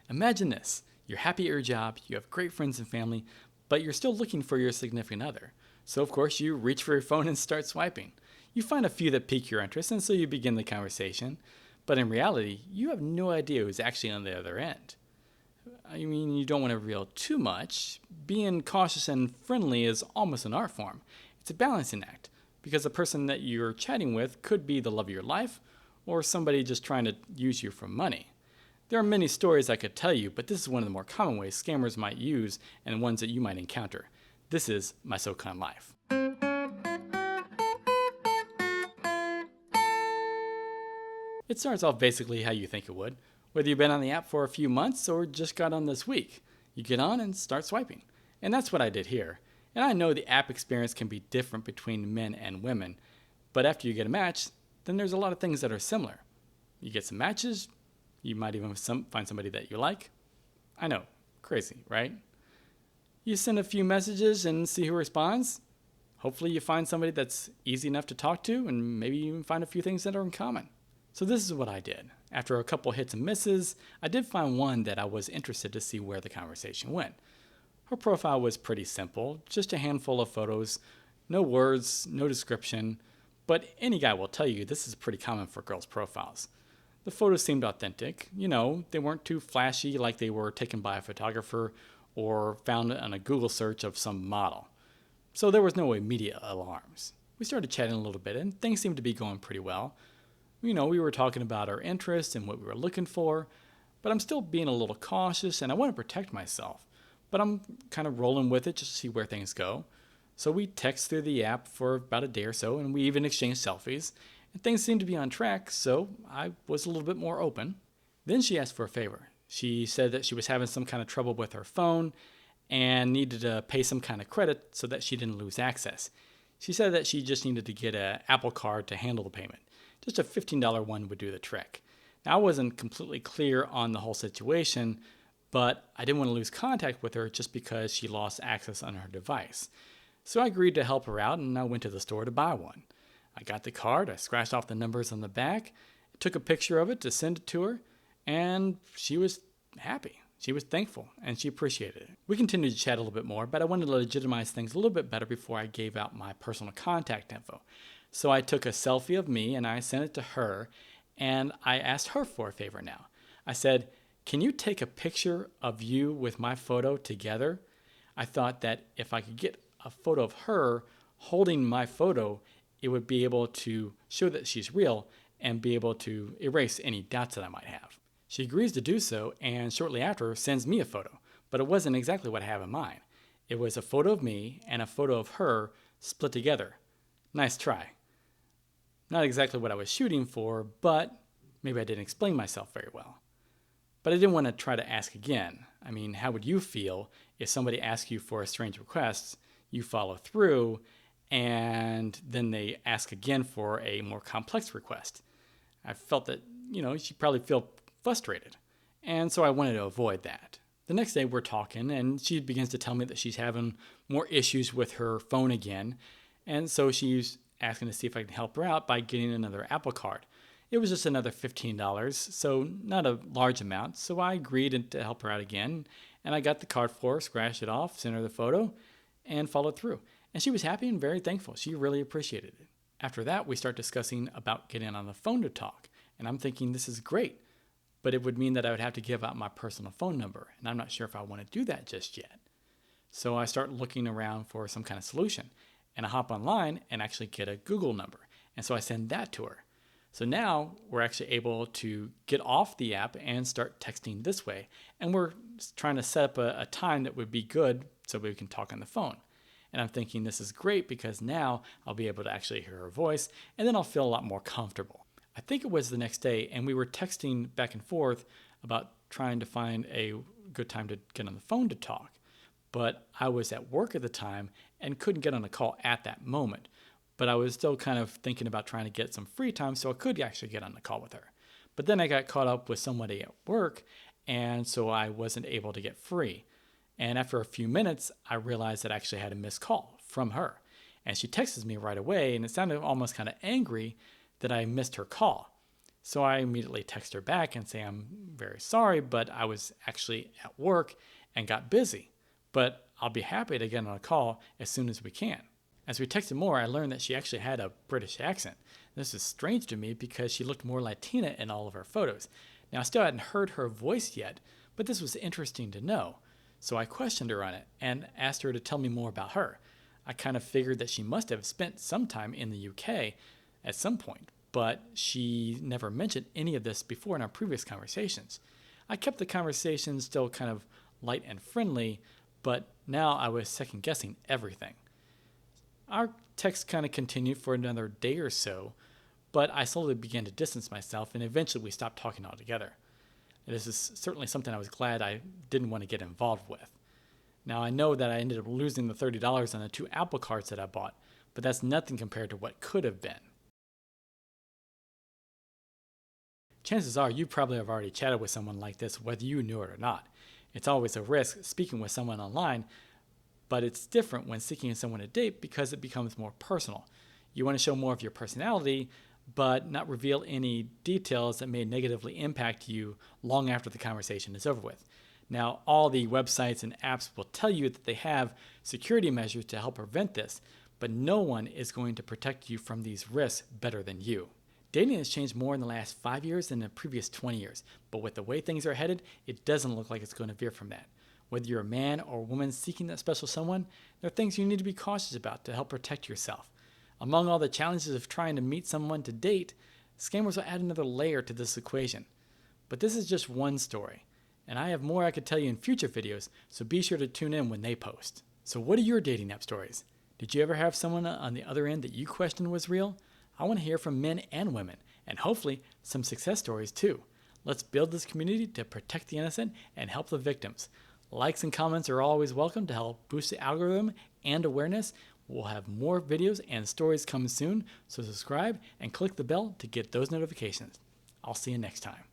Imagine this. You're happy at your job, you have great friends and family, but you're still looking for your significant other. So of course you reach for your phone and start swiping. You find a few that pique your interest and so you begin the conversation. But in reality, you have no idea who's actually on the other end. I mean, you don't want to reveal too much. Being cautious and friendly is almost an art form. It's a balancing act because the person that you're chatting with could be the love of your life or somebody just trying to use you for money. There are many stories I could tell you, but this is one of the more common ways scammers might use and ones that you might encounter. This is my SoCon life. It starts off basically how you think it would, whether you've been on the app for a few months or just got on this week. You get on and start swiping. And that's what I did here. And I know the app experience can be different between men and women, but after you get a match, then there's a lot of things that are similar. You get some matches, you might even find somebody that you like. I know, crazy, right? You send a few messages and see who responds. Hopefully you find somebody that's easy enough to talk to and maybe even find a few things that are in common. So this is what I did. After a couple hits and misses, I did find one that I was interested to see where the conversation went. Her profile was pretty simple, just a handful of photos, no words, no description, but any guy will tell you this is pretty common for girls' profiles. The photos seemed authentic. They weren't too flashy like they were taken by a photographer or found on a Google search of some model. So there was no immediate alarms. We started chatting a little bit and things seemed to be going pretty well. We were talking about our interests and what we were looking for, but I'm still being a little cautious and I want to protect myself. But I'm kind of rolling with it just to see where things go. So we text through the app for about a day or so and we even exchanged selfies. And things seemed to be on track, so I was a little bit more open. Then she asked for a favor. She said that she was having some kind of trouble with her phone and needed to pay some kind of credit so that she didn't lose access. She said that she just needed to get an Apple Card to handle the payment. Just a $15 one would do the trick. Now, I wasn't completely clear on the whole situation, but I didn't want to lose contact with her just because she lost access on her device. So I agreed to help her out and I went to the store to buy one. I got the card, I scratched off the numbers on the back, took a picture of it to send it to her, and she was happy. She was thankful, and she appreciated it. We continued to chat a little bit more, but I wanted to legitimize things a little bit better before I gave out my personal contact info. So I took a selfie of me, and I sent it to her, and I asked her for a favor now. I said, "Can you take a picture of you with my photo together?" I thought that if I could get a photo of her holding my photo, it would be able to show that she's real and be able to erase any doubts that I might have. She agrees to do so and shortly after sends me a photo, but it wasn't exactly what I have in mind. It was a photo of me and a photo of her split together. Nice try. Not exactly what I was shooting for, but maybe I didn't explain myself very well. But I didn't want to try to ask again. I mean, how would you feel if somebody asked you for a strange request, you follow through, and then they ask again for a more complex request? I felt that, she'd probably feel frustrated. And so I wanted to avoid that. The next day we're talking and she begins to tell me that she's having more issues with her phone again. And so she's asking to see if I can help her out by getting another Apple Card. It was just another $15, so not a large amount. So I agreed to help her out again. And I got the card for her, scratched it off, sent her the photo, and followed through. And she was happy and very thankful. She really appreciated it. After that, we start discussing about getting on the phone to talk. And I'm thinking, this is great, but it would mean that I would have to give out my personal phone number. And I'm not sure if I want to do that just yet. So I start looking around for some kind of solution. And I hop online and actually get a Google number. And so I send that to her. So now we're actually able to get off the app and start texting this way. And we're trying to set up a time that would be good so we can talk on the phone. And I'm thinking this is great because now I'll be able to actually hear her voice and then I'll feel a lot more comfortable. I think it was the next day and we were texting back and forth about trying to find a good time to get on the phone to talk. But I was at work at the time and couldn't get on a call at that moment. But I was still kind of thinking about trying to get some free time so I could actually get on the call with her. But then I got caught up with somebody at work and so I wasn't able to get free. And after a few minutes, I realized that I actually had a missed call from her. And she texted me right away and it sounded almost kind of angry that I missed her call. So I immediately text her back and say I'm very sorry, but I was actually at work and got busy. But I'll be happy to get on a call as soon as we can. As we texted more, I learned that she actually had a British accent. This is strange to me because she looked more Latina in all of her photos. Now, I still hadn't heard her voice yet, but this was interesting to know. So I questioned her on it and asked her to tell me more about her. I kind of figured that she must have spent some time in the UK at some point, but she never mentioned any of this before in our previous conversations. I kept the conversation still kind of light and friendly, but now I was second guessing everything. Our text kind of continued for another day or so, but I slowly began to distance myself, and eventually we stopped talking altogether. This is certainly something I was glad I didn't want to get involved with. Now, I know that I ended up losing the $30 on the 2 Apple cards that I bought, but that's nothing compared to what could have been. Chances are you probably have already chatted with someone like this, whether you knew it or not. It's always a risk speaking with someone online, but it's different when seeking someone to date because it becomes more personal. You want to show more of your personality, but not reveal any details that may negatively impact you long after the conversation is over with. Now, all the websites and apps will tell you that they have security measures to help prevent this, but no one is going to protect you from these risks better than you. Dating has changed more in the last 5 years than the previous 20 years, but with the way things are headed, it doesn't look like it's going to veer from that. Whether you're a man or a woman seeking that special someone, there are things you need to be cautious about to help protect yourself. Among all the challenges of trying to meet someone to date, scammers will add another layer to this equation. But this is just one story, and I have more I could tell you in future videos, so be sure to tune in when they post. So what are your dating app stories? Did you ever have someone on the other end that you questioned was real? I want to hear from men and women, and hopefully some success stories too. Let's build this community to protect the innocent and help the victims. Likes and comments are always welcome to help boost the algorithm and awareness. We'll have more videos and stories coming soon, so subscribe and click the bell to get those notifications. I'll see you next time.